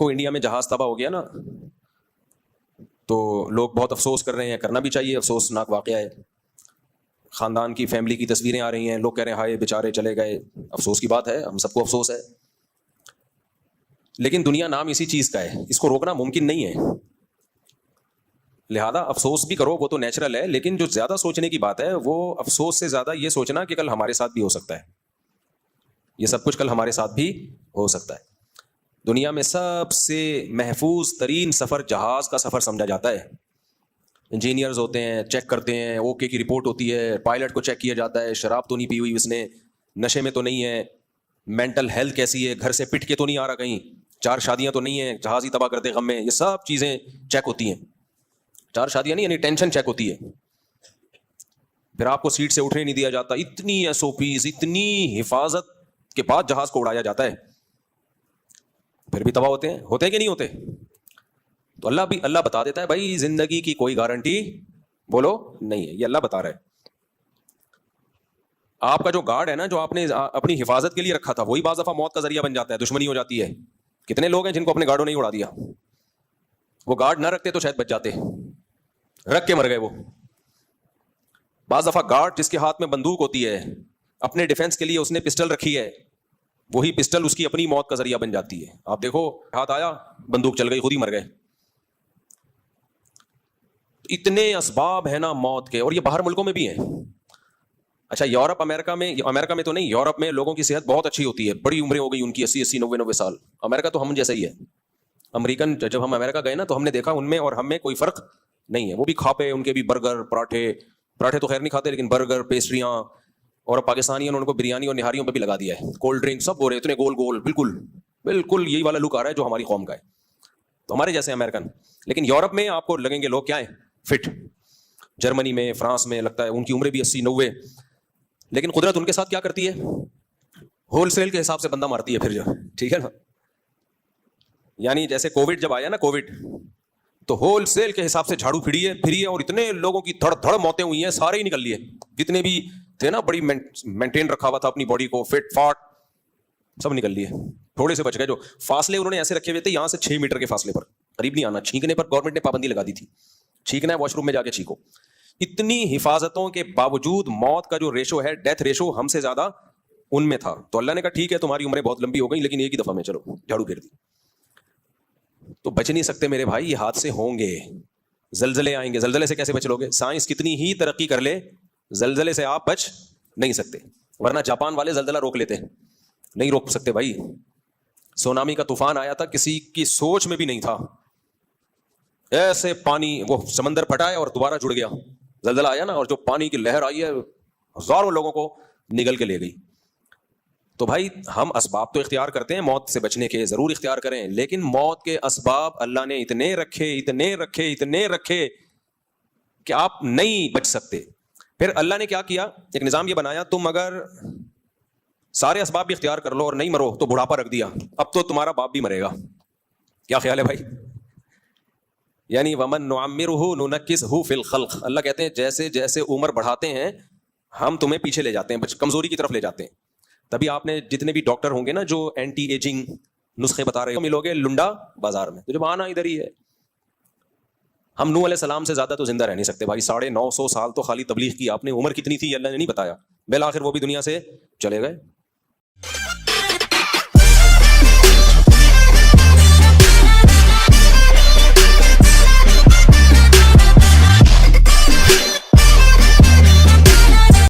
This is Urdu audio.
کو انڈیا میں جہاز تباہ ہو گیا نا تو لوگ بہت افسوس کر رہے ہیں, کرنا بھی چاہیے, افسوسناک واقعہ ہے. خاندان کی, فیملی کی تصویریں آ رہی ہیں, لوگ کہہ رہے ہیں ہائے بیچارے چلے گئے. افسوس کی بات ہے, ہم سب کو افسوس ہے, لیکن دنیا نام اسی چیز کا ہے, اس کو روکنا ممکن نہیں ہے. لہذا افسوس بھی کرو, وہ تو نیچرل ہے, لیکن جو زیادہ سوچنے کی بات ہے وہ افسوس سے زیادہ یہ سوچنا کہ کل ہمارے ساتھ بھی ہو سکتا ہے, یہ سب کچھ کل ہمارے ساتھ بھی ہو سکتا ہے. دنیا میں سب سے محفوظ ترین سفر جہاز کا سفر سمجھا جاتا ہے. انجینئرز ہوتے ہیں, چیک کرتے ہیں, اوکے کی رپورٹ ہوتی ہے, پائلٹ کو چیک کیا جاتا ہے, شراب تو نہیں پی ہوئی اس نے, نشے میں تو نہیں ہے, مینٹل ہیلتھ کیسی ہے, گھر سے پٹ کے تو نہیں آ رہا کہیں, 4 شادیاں تو نہیں ہیں, جہاز ہی تباہ کرتے غم میں. یہ سب چیزیں چیک ہوتی ہیں. 4 شادیاں نہیں, یعنی ٹینشن چیک ہوتی ہے. پھر آپ کو سیٹ سے اٹھنے نہیں دیا جاتا. اتنی ایس او پیز, اتنی حفاظت کے بعد جہاز کو اڑایا جاتا ہے, پھر بھی تباہ ہوتے ہیں کہ نہیں ہوتے. تو اللہ بتا دیتا ہے بھائی زندگی کی کوئی گارنٹی بولو نہیں ہے, یہ اللہ بتا رہا ہے. آپ کا جو گارڈ ہے نا, جو آپ نے اپنی حفاظت کے لیے رکھا تھا, وہی بعض دفعہ موت کا ذریعہ بن جاتا ہے, دشمنی ہو جاتی ہے. کتنے لوگ ہیں جن کو اپنے گارڈوں نے اڑا دیا, وہ گارڈ نہ رکھتے تو شاید بچ جاتے, رکھ کے مر گئے وہ. بعض دفعہ گارڈ جس کے ہاتھ میں بندوق ہوتی ہے, اپنے ڈیفنس کے لیے اس نے پسٹل رکھی ہے, وہی پسٹل اس کی اپنی موت کا ذریعہ بن جاتی ہے. آپ دیکھو, ہاتھ آیا, بندوق چل گئی, خود ہی مر گئے. اتنے اسباب ہیں نا موت کے, اور یہ باہر ملکوں میں بھی ہیں. اچھا یورپ, امریکہ میں تو نہیں, یورپ میں لوگوں کی صحت بہت اچھی ہوتی ہے, بڑی عمریں ہو گئی ان کی, 80 90 سال. امریکہ تو ہم جیسا ہی ہے. امریکن جب ہم امریکہ گئے نا تو ہم نے دیکھا ان میں اور ہم میں کوئی فرق نہیں ہے. وہ بھی کھا پے, ان کے بھی برگر, پراٹھے تو خیر نہیں کھاتے, لیکن برگر, پیسٹریاں, اور پاکستانیوں نے ان کو بریانی اور نہاریوں پہ بھی لگا دیا ہے, کولڈ ڈرنک سب ہو رہے اتنے گول گول, بالکل یہی والا لک آ رہا ہے جو ہماری قوم کا ہے. تو ہمارے جیسے امریکن. لیکن یورپ میں آپ کو لگیں گے لوگ کیا ہیں, فٹ. جرمنی میں, فرانس میں لگتا ہے ان کی عمریں بھی 80 90, لیکن قدرت ان کے ساتھ کیا کرتی ہے, ہول سیل کے حساب سے بندہ مارتی ہے پھر جو, ٹھیک ہے نا. یعنی جیسے کووڈ جب آیا نا, کووڈ تو ہول سیل کے حساب سے جھاڑو پھری ہے, اور اتنے لوگوں کی دھڑ موتیں ہوئی ہیں, سارے ہی نکل لیے جتنے بھی تھے نا, بڑی مینٹین رکھا ہوا تھا اپنی باڈی کو, فٹ فاٹ سب نکل لیے. تھوڑے سے بچ گئے. جو فاصلے انہوں نے ایسے رکھے ہوئے تھے, یہاں سے 6 میٹر کے فاصلے پر, قریب نہیں آنا. چھینکنے پر گورنمنٹ نے پابندی لگا دی تھی, چھینکنا ہے واش روم میں جا کے چھینکو. اتنی حفاظتوں کے باوجود موت کا جو ریشو ہے, ڈیتھ ریشو ہم سے زیادہ ان میں تھا. تو اللہ نے کہا ٹھیک ہے تمہاری عمریں بہت لمبی ہو گئی, لیکن ایک ہی دفعہ میں چلو جھاڑو پھیر دی. تو بچ نہیں سکتے میرے بھائی, یہ حادثے ہوں گے, زلزلے آئیں گے. زلزلے سے کیسے بچ لو گے؟ سائنس کتنی ہی ترقی کر لے, زلزلے سے آپ بچ نہیں سکتے. ورنہ جاپان والے زلزلہ روک لیتے, نہیں روک سکتے بھائی. سونامی کا طوفان آیا تھا, کسی کی سوچ میں بھی نہیں تھا. ایسے پانی, وہ سمندر پھٹا ہے اور دوبارہ جڑ گیا. زلزلہ آیا نا, اور جو پانی کی لہر آئی ہے, ہزاروں لوگوں کو نگل کے لے گئی. تو بھائی ہم اسباب تو اختیار کرتے ہیں موت سے بچنے کے, ضرور اختیار کریں, لیکن موت کے اسباب اللہ نے اتنے رکھے کہ آپ نہیں بچ سکتے. پھر اللہ نے کیا کیا, ایک نظام یہ بنایا, تم اگر سارے اسباب بھی اختیار کر لو اور نہیں مرو تو بڑھاپا رکھ دیا, اب تو تمہارا باپ بھی مرے گا. کیا خیال ہے بھائی؟ یعنی ومن نعمرہ ننکسہ فی الخلق. اللہ کہتے ہیں جیسے جیسے عمر بڑھاتے ہیں ہم تمہیں پیچھے لے جاتے ہیں, کمزوری کی طرف لے جاتے ہیں. تبھی آپ نے جتنے بھی ڈاکٹر ہوں گے نا جو اینٹی ایجنگ نسخے بتا رہے ہیں, ملوگے لنڈا بازار میں. تو جب آنا ادھر ہی ہے. ہم نوح علیہ السلام سے زیادہ تو زندہ رہ نہیں سکتے بھائی. 950 سال تو خالی تبلیغ کی آپ نے, عمر کتنی تھی اللہ نے نہیں بتایا. بالآخر وہ بھی دنیا سے چلے گئے.